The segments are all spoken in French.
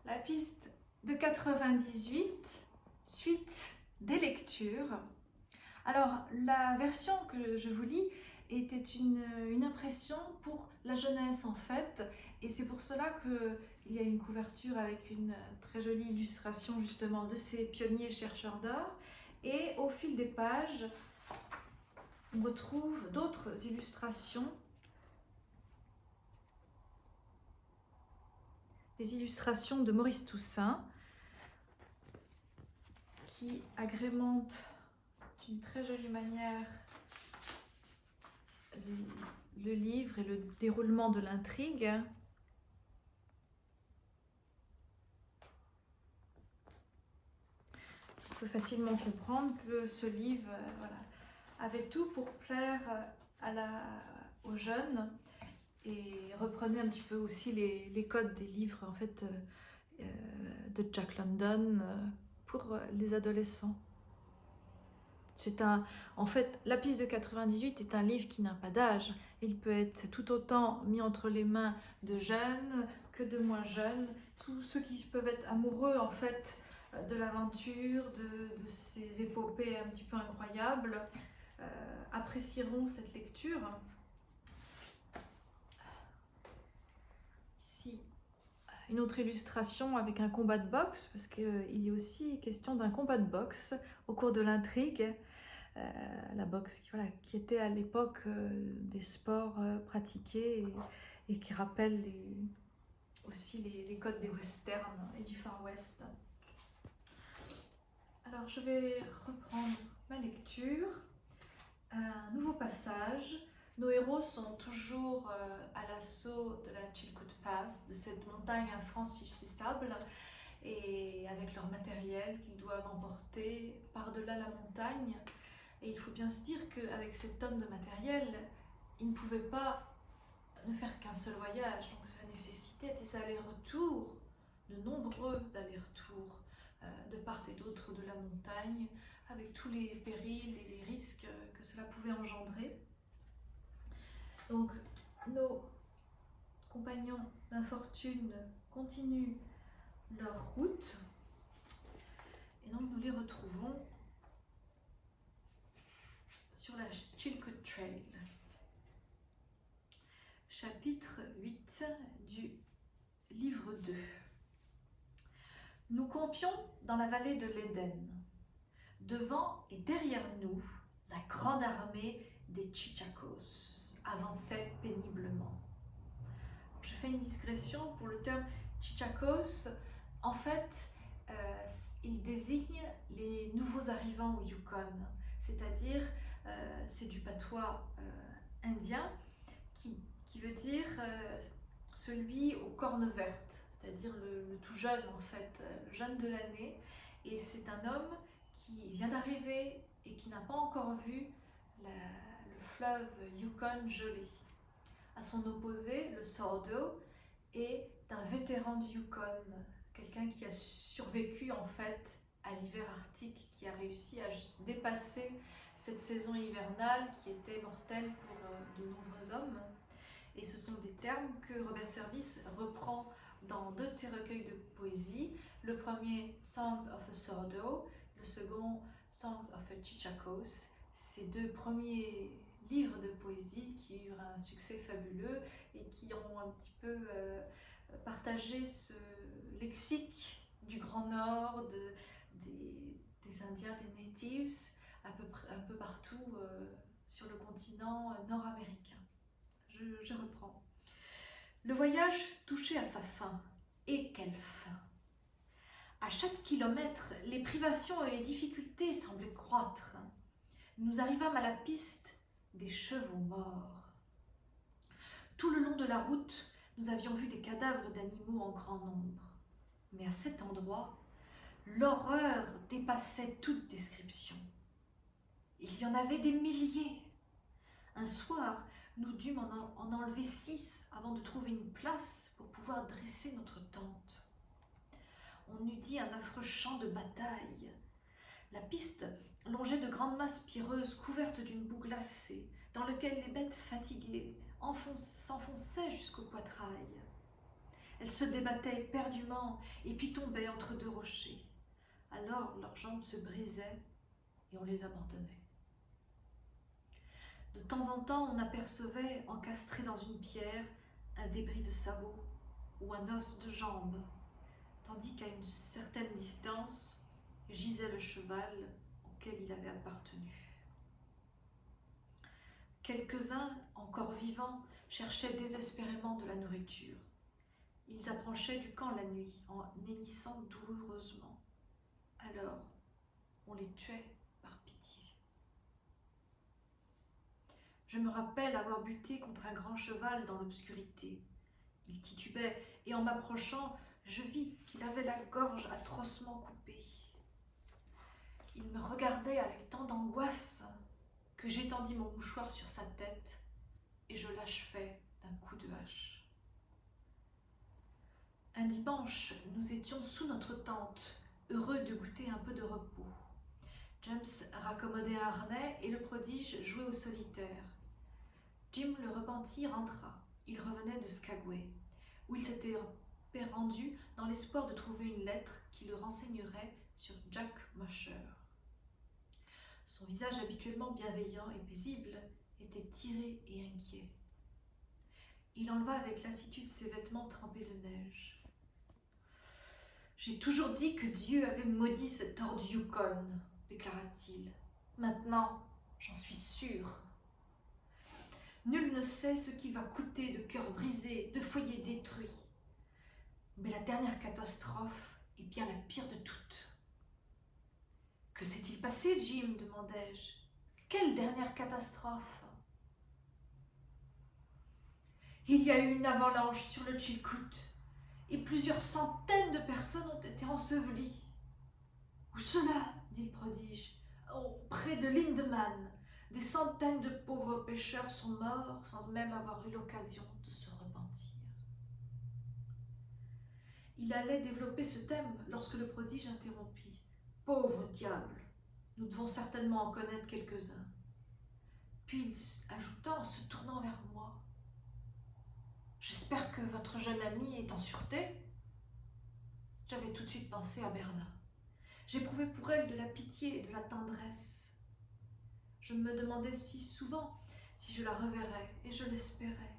La piste de 98, suite des lectures. Alors, la version que je vous lis était une impression pour la jeunesse en fait, et c'est pour cela qu'il y a une couverture avec une très jolie illustration justement de ces pionniers chercheurs d'or, et au fil des pages, on retrouve d'autres illustrations, des illustrations de Maurice Toussaint, qui agrémentent d'une très jolie manière le livre et le déroulement de l'intrigue. On peut facilement comprendre que ce livre avait tout pour plaire aux jeunes et reprenait un petit peu aussi les codes des livres en fait, de Jack London pour les adolescents. En fait, La piste de 98 est un livre qui n'a pas d'âge. Il peut être tout autant mis entre les mains de jeunes que de moins jeunes. Tous ceux qui peuvent être amoureux en fait de l'aventure, de ces épopées un petit peu incroyables, apprécieront cette lecture. Ici, une autre illustration avec un combat de boxe, parce qu'il y a aussi question d'un combat de boxe au cours de l'intrigue. La boxe qui était à l'époque des sports pratiqués et qui rappelle aussi les codes des westerns et du Far West. Alors je vais reprendre ma lecture. Un nouveau passage. Nos héros sont toujours à l'assaut de la Chilkoot Pass, de cette montagne infranchissable, et avec leur matériel qu'ils doivent emporter par-delà la montagne. Et il faut bien se dire qu'avec cette tonne de matériel, ils ne pouvaient pas ne faire qu'un seul voyage. Donc cela nécessitait des allers-retours, de nombreux allers-retours de part et d'autre de la montagne, avec tous les périls et les risques que cela pouvait engendrer. Donc nos compagnons d'infortune continuent leur route, et donc nous les retrouvons sur la Chilkoot Trail. Chapitre 8 du livre 2. Nous campions dans la vallée de l'Éden. Devant et derrière nous, la grande armée des Chichakos avançait péniblement. Je fais une digression pour le terme Chichakos. En fait, il désigne les nouveaux arrivants au Yukon, c'est-à-dire c'est du patois indien qui veut dire celui aux cornes vertes, c'est-à-dire le tout jeune en fait, le jeune de l'année. Et c'est un homme qui vient d'arriver et qui n'a pas encore vu le fleuve Yukon gelé. À son opposé, le Sordo est un vétéran du Yukon, quelqu'un qui a survécu en fait à l'hiver arctique, qui a réussi à dépasser cette saison hivernale qui était mortelle pour de nombreux hommes. Et ce sont des termes que Robert Service reprend dans deux de ses recueils de poésie. Le premier, Songs of a Sordo, le second, Songs of a Chichakos. Ces deux premiers livres de poésie qui eurent un succès fabuleux et qui ont un petit peu partagé ce lexique du Grand Nord, des Indiens, des Natives, un peu partout sur le continent nord-américain. Je reprends. Le voyage touchait à sa fin. Et quelle fin! À chaque kilomètre, les privations et les difficultés semblaient croître. Nous arrivâmes à la piste des chevaux morts. Tout le long de la route, nous avions vu des cadavres d'animaux en grand nombre. Mais à cet endroit, l'horreur dépassait toute description. Il y en avait des milliers. Un soir, nous dûmes en enlever 6 avant de trouver une place pour pouvoir dresser notre tente. On eût dit un affreux champ de bataille. La piste longeait de grandes masses pierreuses couvertes d'une boue glacée, dans lequel les bêtes fatiguées s'enfonçaient jusqu'au poitrail. Elles se débattaient éperdument et puis tombaient entre deux rochers. Alors leurs jambes se brisaient et on les abandonnait. De temps en temps, on apercevait, encastré dans une pierre, un débris de sabot ou un os de jambe, tandis qu'à une certaine distance gisait le cheval auquel il avait appartenu. Quelques-uns, encore vivants, cherchaient désespérément de la nourriture. Ils approchaient du camp la nuit en hennissant douloureusement. Alors, on les tuait par pitié. Je me rappelle avoir buté contre un grand cheval dans l'obscurité. Il titubait et en m'approchant, je vis qu'il avait la gorge atrocement coupée. Il me regardait avec tant d'angoisse que j'étendis mon mouchoir sur sa tête et je l'achevai d'un coup de hache. Un dimanche, nous étions sous notre tente, heureux de goûter un peu de repos. James raccommodait un harnais et le prodige jouait au solitaire. Jim le repenti rentra. Il revenait de Skagway, où il s'était rendu dans l'espoir de trouver une lettre qui le renseignerait sur Jack Musher. Son visage habituellement bienveillant et paisible était tiré et inquiet. Il enleva avec lassitude ses vêtements trempés de neige. « J'ai toujours dit que Dieu avait maudit cet hors du Yukon, déclara-t-il. Maintenant, j'en suis sûr. Nul ne sait ce qu'il va coûter de cœurs brisés, de foyers détruits. Mais la dernière catastrophe est bien la pire de toutes. » « Que s'est-il passé, Jim ?» demandai-je. « Quelle dernière catastrophe ?» « Il y a eu une avalanche sur le Chilkoot et plusieurs centaines de personnes ont été ensevelies. »« Où cela ?» dit le prodige. « Oh, près de Lindeman. Des centaines de pauvres pêcheurs sont morts sans même avoir eu l'occasion de se repentir. » Il allait développer ce thème lorsque le prodige interrompit. « Pauvre diable, nous devons certainement en connaître quelques-uns. » Puis il ajouta en se tournant vers moi. « J'espère que votre jeune ami est en sûreté ?» J'avais tout de suite pensé à Berna. J'éprouvais pour elle de la pitié et de la tendresse. Je me demandais si souvent si je la reverrais, et je l'espérais.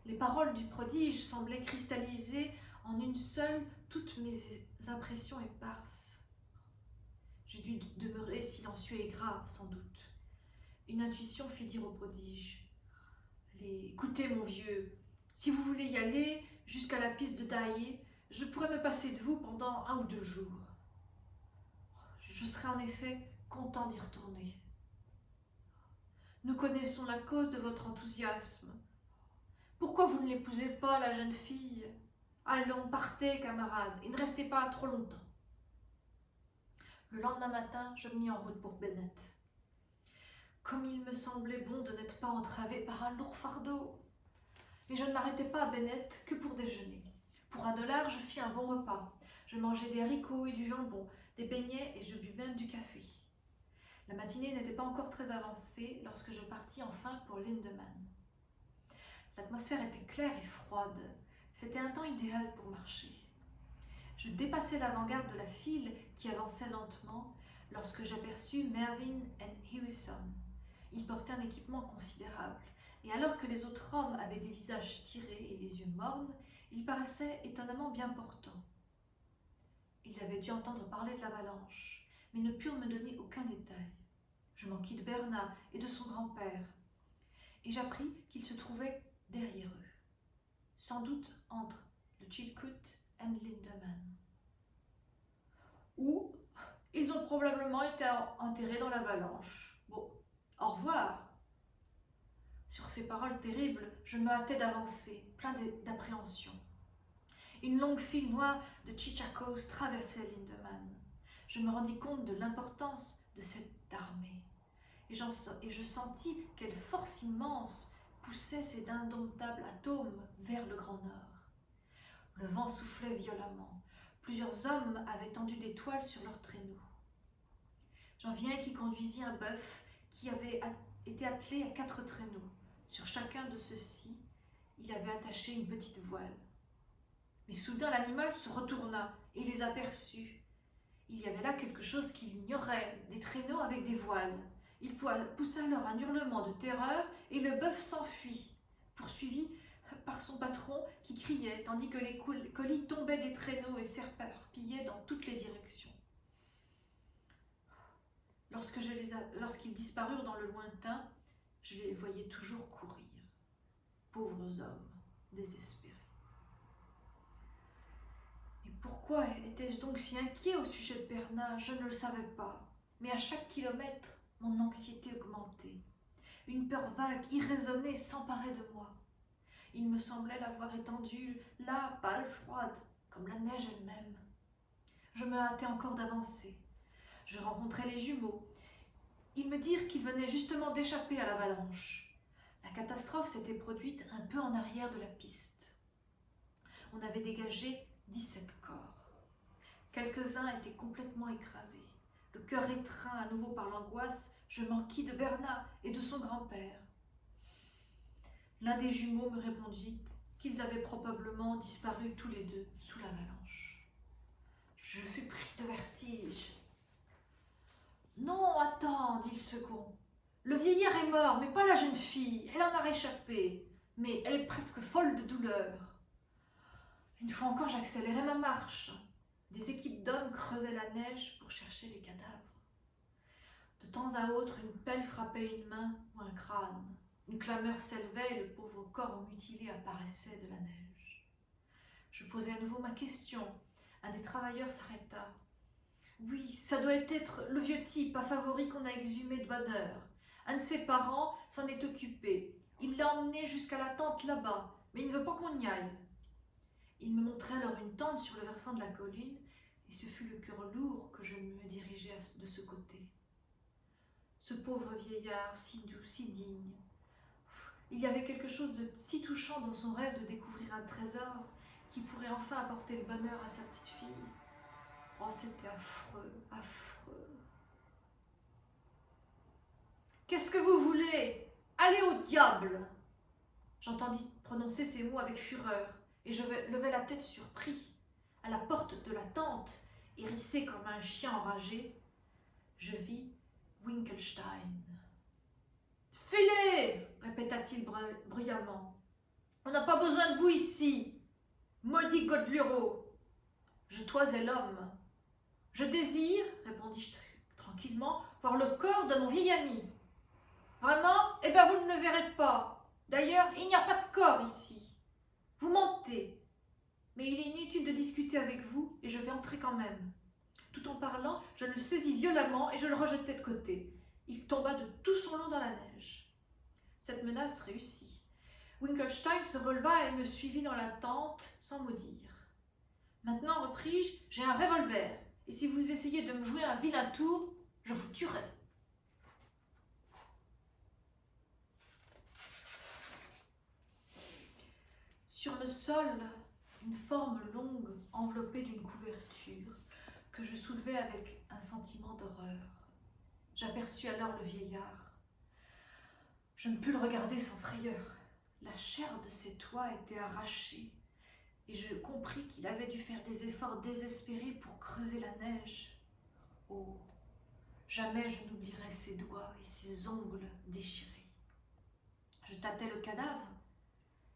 Les paroles du prodige semblaient cristalliser en une seule toutes mes impressions éparses. J'ai dû demeurer silencieux et grave, sans doute. Une intuition fit dire au prodige. « Écoutez, mon vieux, si vous voulez y aller jusqu'à la piste de Daillé, je pourrais me passer de vous pendant 1 ou 2 jours. Je serais en effet content d'y retourner. Nous connaissons la cause de votre enthousiasme. Pourquoi vous ne l'épousez pas, la jeune fille? Allons, partez, camarades, et ne restez pas trop longtemps. » Le lendemain matin, je me mis en route pour Bennett. Comme il me semblait bon de n'être pas entravé par un lourd fardeau. Mais je ne m'arrêtais pas à Bennett que pour déjeuner. Pour $1, je fis un bon repas. Je mangeai des haricots et du jambon, des beignets et je bus même du café. La matinée n'était pas encore très avancée lorsque je partis enfin pour Lindeman. L'atmosphère était claire et froide. C'était un temps idéal pour marcher. Je dépassai l'avant-garde de la file qui avançait lentement lorsque j'aperçus Mervyn et Harrison. Ils portaient un équipement considérable, et alors que les autres hommes avaient des visages tirés et les yeux mornes, ils paraissaient étonnamment bien portants. Ils avaient dû entendre parler de l'avalanche, mais ne purent me donner aucun détail. Je m'enquis de Berna et de son grand-père, et j'appris qu'ils se trouvaient derrière eux, sans doute entre le Chilkoot et Lindeman, où ils ont probablement été enterrés dans l'avalanche. Bon, au revoir. Sur ces paroles terribles, je me hâtais d'avancer, plein d'appréhension. Une longue file noire de Cheechakos traversait Lindeman. Je me rendis compte de l'importance de cette armée, et je sentis quelle force immense poussait ces indomptables atomes vers le Grand Nord. Le vent soufflait violemment. Plusieurs hommes avaient tendu des toiles sur leurs traîneaux. J'en vis un qui conduisit un bœuf qui avait été attelé à 4 traîneaux. Sur chacun de ceux-ci, il avait attaché une petite voile. Mais soudain l'animal se retourna et les aperçut. Il y avait là quelque chose qu'il ignorait, des traîneaux avec des voiles. Il poussa alors un hurlement de terreur et le bœuf s'enfuit, poursuivi par son patron qui criait, tandis que les colis tombaient des traîneaux et s'éparpillaient dans toutes les directions. Lorsqu'ils disparurent dans le lointain, je les voyais toujours courir. Pauvres hommes, désespérés. Et pourquoi étais-je donc si inquiet au sujet de Berna? Je ne le savais pas. Mais à chaque kilomètre, mon anxiété augmentait. Une peur vague, irraisonnée, s'emparait de moi. Il me semblait l'avoir étendue là, pâle, froide, comme la neige elle-même. Je me hâtais encore d'avancer. Je rencontrai les jumeaux. Ils me dirent qu'ils venaient justement d'échapper à l'avalanche. La catastrophe s'était produite un peu en arrière de la piste. On avait dégagé 17 corps. Quelques-uns étaient complètement écrasés. Le cœur étreint à nouveau par l'angoisse, je m'enquis de Berna et de son grand-père. L'un des jumeaux me répondit qu'ils avaient probablement disparu tous les deux sous l'avalanche. Je fus pris de vertige. « Non, attends, dit le second. Le vieillard est mort, mais pas la jeune fille. Elle en a réchappé, mais elle est presque folle de douleur. » Une fois encore, j'accélérai ma marche. Des équipes d'hommes creusaient la neige pour chercher les cadavres. De temps à autre, une pelle frappait une main ou un crâne. Une clameur s'élevait et le pauvre corps mutilé apparaissait de la neige. Je posai à nouveau ma question. Un des travailleurs s'arrêta. « Oui, ça doit être le vieux type à favori qu'on a exhumé de bonne heure. Un de ses parents s'en est occupé. Il l'a emmené jusqu'à la tente là-bas, mais il ne veut pas qu'on y aille. » Il me montrait alors une tente sur le versant de la colline, et ce fut le cœur lourd que je me dirigeai de ce côté. Ce pauvre vieillard, si doux, si digne. Il y avait quelque chose de si touchant dans son rêve de découvrir un trésor qui pourrait enfin apporter le bonheur à sa petite fille. Oh, c'était affreux, affreux. « Qu'est-ce que vous voulez? Allez au diable !» J'entendis prononcer ces mots avec fureur, et je levai la tête surpris. À la porte de la tente, hérissé comme un chien enragé, je vis Winkelstein. « Filez !» répéta-t-il bruyamment. « On n'a pas besoin de vous ici, maudit Godluro !» Je toisais l'homme. « Je désire, répondis-je tranquillement, voir le corps de mon vieil ami. »« Vraiment? Eh bien, vous ne le verrez pas. D'ailleurs, il n'y a pas de corps ici. Vous mentez. Mais il est inutile de discuter avec vous et je vais entrer quand même. » Tout en parlant, je le saisis violemment et je le rejetai de côté. Il tomba de tout son long dans la neige. Cette menace réussit. Winkelstein se releva et me suivit dans la tente sans mot dire. « Maintenant, repris-je, j'ai un revolver. Et si vous essayez de me jouer un vilain tour, je vous tuerai. » Sur le sol, une forme longue enveloppée d'une couverture que je soulevai avec un sentiment d'horreur. J'aperçus alors le vieillard. Je ne pus le regarder sans frayeur. La chair de ses doigts était arrachée et je compris qu'il avait dû faire des efforts désespérés pour creuser la neige. Oh, jamais je n'oublierai ses doigts et ses ongles déchirés. Je tâtai le cadavre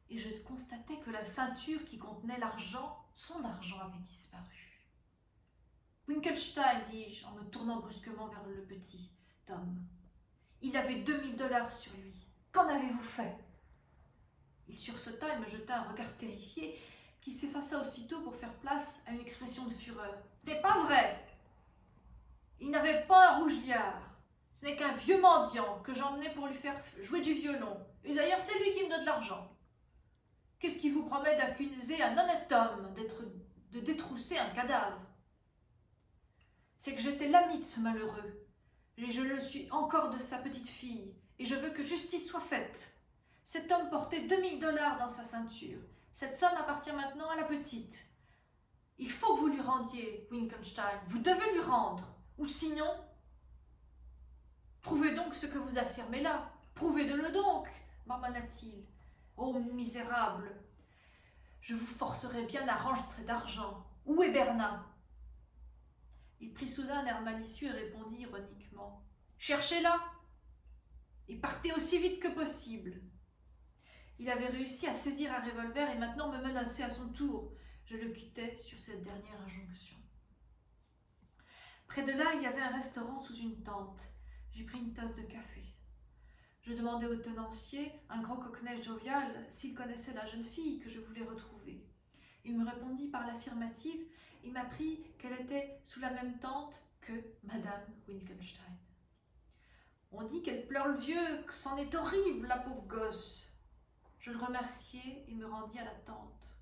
et je constatai que la ceinture qui contenait l'argent, son argent avait disparu. « Winkelstein, dis-je en me tournant brusquement vers le petit homme. Il avait 2000 $ sur lui. Qu'en avez-vous fait ?» Il sursauta et me jeta un regard terrifié qui s'effaça aussitôt pour faire place à une expression de fureur. « Ce n'est pas vrai! Il n'avait pas un rouge-liard. Ce n'est qu'un vieux mendiant que j'emmenais pour lui faire jouer du violon. Et d'ailleurs, c'est lui qui me donne de l'argent. Qu'est-ce qui vous promet d'accuser un honnête homme de détrousser un cadavre? C'est que j'étais l'ami de ce malheureux, et je le suis encore de sa petite fille, et je veux que justice soit faite. Cet homme portait 2000 $ dans sa ceinture. Cette somme appartient maintenant à la petite. Il faut que vous lui rendiez, Winkelstein. Vous devez lui rendre. Ou sinon, prouvez donc ce que vous affirmez là. Prouvez-le donc, marmonna-t-il. Oh, misérable! Je vous forcerai bien à rentrer d'argent. Où est Bernard ?» Il prit soudain un air malicieux et répondit ironiquement. « Cherchez-la et partez aussi vite que possible. » Il avait réussi à saisir un revolver et maintenant me menaçait à son tour. Je le quittais sur cette dernière injonction. Près de là, il y avait un restaurant sous une tente. J'y pris une tasse de café. Je demandai au tenancier, un grand cockney jovial, s'il connaissait la jeune fille que je voulais retrouver. Il me répondit par l'affirmative et m'apprit qu'elle était sous la même tente que Madame Wittgenstein. « On dit qu'elle pleure le vieux, que c'en est horrible, la pauvre gosse. » Je le remerciai et me rendis à la tente.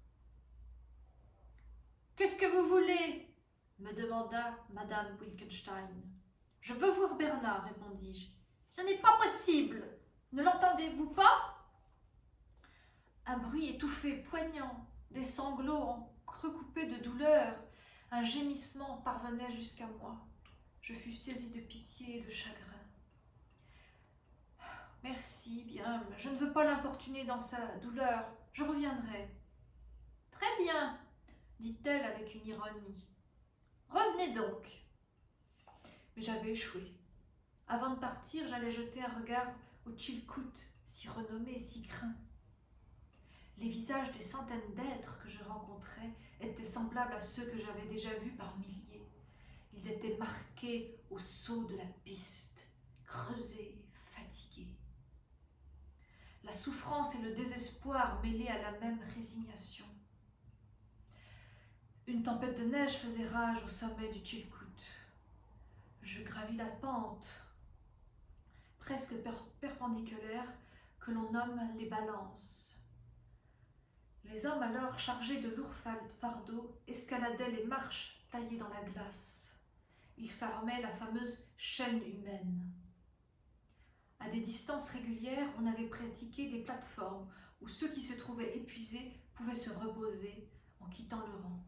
« Qu'est-ce que vous voulez ?» me demanda Madame Wittgenstein. « Je veux voir Bernard, répondis-je. « Ce n'est pas possible. Ne l'entendez-vous pas ?» Un bruit étouffé, poignant, des sanglots recoupés de douleur, un gémissement parvenait jusqu'à moi. Je fus saisie de pitié et de chagrin. « Merci, bien, mais je ne veux pas l'importuner dans sa douleur. Je reviendrai. »« Très bien, » dit-elle avec une ironie. « Revenez donc. » Mais j'avais échoué. Avant de partir, j'allais jeter un regard au Chilkoot, si renommé et si craint. Les visages des centaines d'êtres que je rencontrais étaient semblables à ceux que j'avais déjà vus par milliers. Ils étaient marqués au sceau de la piste, creusés, fatigués. La souffrance et le désespoir mêlés à la même résignation. Une tempête de neige faisait rage au sommet du Chilkoot. Je gravis la pente, presque perpendiculaire, que l'on nomme les balances. Les hommes alors, chargés de lourds fardeaux, escaladaient les marches taillées dans la glace. Ils formaient la fameuse chaîne humaine. À des distances régulières, on avait pratiqué des plateformes où ceux qui se trouvaient épuisés pouvaient se reposer en quittant le rang.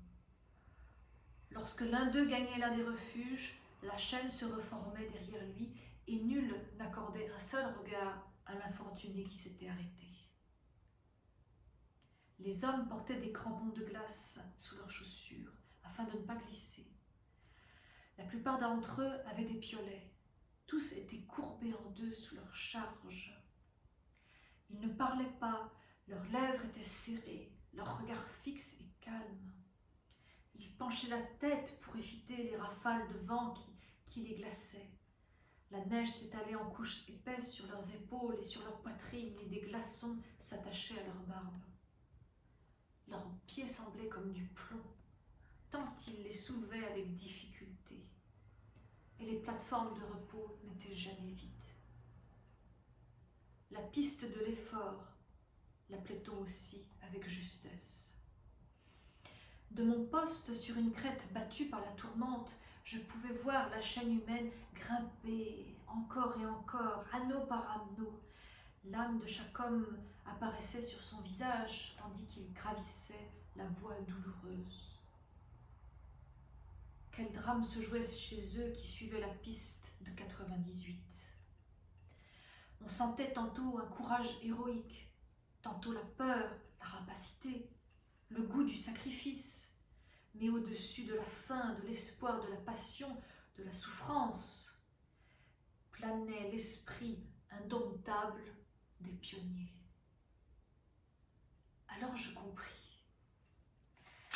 Lorsque l'un d'eux gagnait l'un des refuges, la chaîne se reformait derrière lui et nul n'accordait un seul regard à l'infortuné qui s'était arrêté. Les hommes portaient des crampons de glace sous leurs chaussures afin de ne pas glisser. La plupart d'entre eux avaient des piolets. Tous étaient courbés en deux sous leur charge. Ils ne parlaient pas, leurs lèvres étaient serrées, leur regard fixe et calme. Ils penchaient la tête pour éviter les rafales de vent qui les glaçaient. La neige s'étalait en couches épaisses sur leurs épaules et sur leur poitrine et des glaçons s'attachaient à leurs barbes. Leurs pieds semblaient comme du plomb, tant ils les soulevaient avec difficulté. Et les plateformes de repos n'étaient jamais vides. La piste de l'effort, l'appelait-on aussi avec justesse. De mon poste sur une crête battue par la tourmente, je pouvais voir la chaîne humaine grimper encore et encore, anneau par anneau. L'âme de chaque homme apparaissait sur son visage, tandis qu'il gravissait la voie douloureuse. Quel drame se jouait chez eux qui suivaient la piste de 98. On sentait tantôt un courage héroïque, tantôt la peur, la rapacité, le goût du sacrifice, mais au-dessus de la faim, de l'espoir, de la passion, de la souffrance, planait l'esprit indomptable des pionniers. Alors je compris.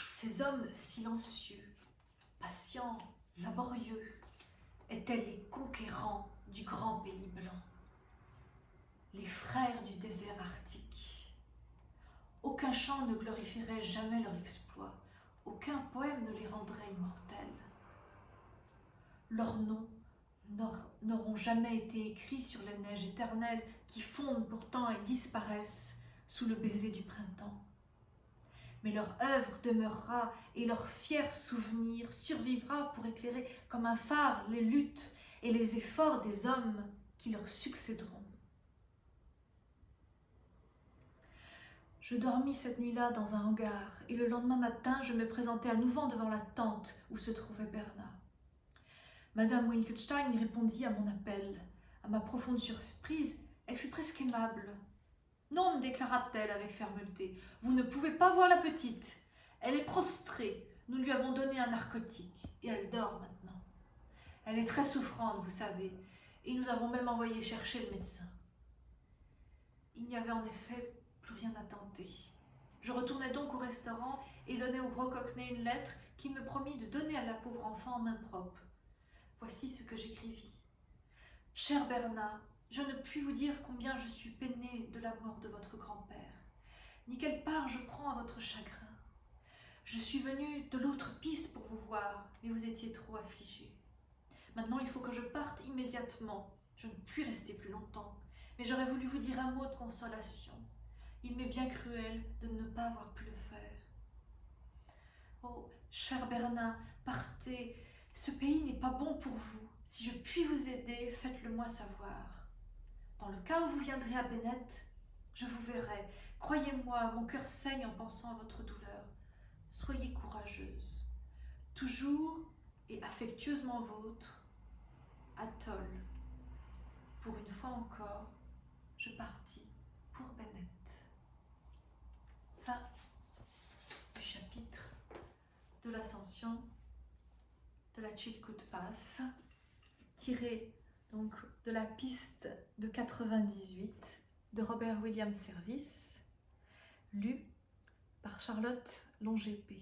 Ces hommes silencieux, patients, laborieux, étaient les conquérants du grand pays blanc, les frères du désert arctique. Aucun chant ne glorifierait jamais leur exploit, aucun poème ne les rendrait immortels. Leurs noms n'auront jamais été écrits sur les neiges éternelles qui fondent pourtant et disparaissent sous le baiser du printemps. Mais leur œuvre demeurera et leur fier souvenir survivra pour éclairer comme un phare les luttes et les efforts des hommes qui leur succéderont. Je dormis cette nuit-là dans un hangar et le lendemain matin, je me présentai à nouveau devant la tente où se trouvait Bernard. Madame Wittgenstein répondit à mon appel. À ma profonde surprise, elle fut presque aimable. Non, me déclara-t-elle avec fermeté, vous ne pouvez pas voir la petite. Elle est prostrée, nous lui avons donné un narcotique et elle dort maintenant. Elle est très souffrante, vous savez, et nous avons même envoyé chercher le médecin. Il n'y avait en effet plus rien à tenter. Je retournai donc au restaurant et donnai au gros Cockney une lettre qu'il me promit de donner à la pauvre enfant en main propre. Voici ce que j'écrivis. Cher Bernard, je ne puis vous dire combien je suis peinée de la mort de votre grand-père, ni quelle part je prends à votre chagrin. Je suis venue de l'autre piste pour vous voir, mais vous étiez trop affligé. Maintenant, il faut que je parte immédiatement. Je ne puis rester plus longtemps, mais j'aurais voulu vous dire un mot de consolation. Il m'est bien cruel de ne pas avoir pu le faire. Oh, cher Bernard, partez. Ce pays n'est pas bon pour vous. Si je puis vous aider, faites-le-moi savoir. Dans le cas où vous viendrez à Bennett, je vous verrai. Croyez-moi, mon cœur saigne en pensant à votre douleur. Soyez courageuse. Toujours et affectueusement vôtre, Atoll. Pour une fois encore, je partis pour Bennett. Fin du chapitre de l'ascension de la Chilkoot Pass, tiré donc de la piste de 98 de Robert Williams Service, lu par Charlotte Longépé.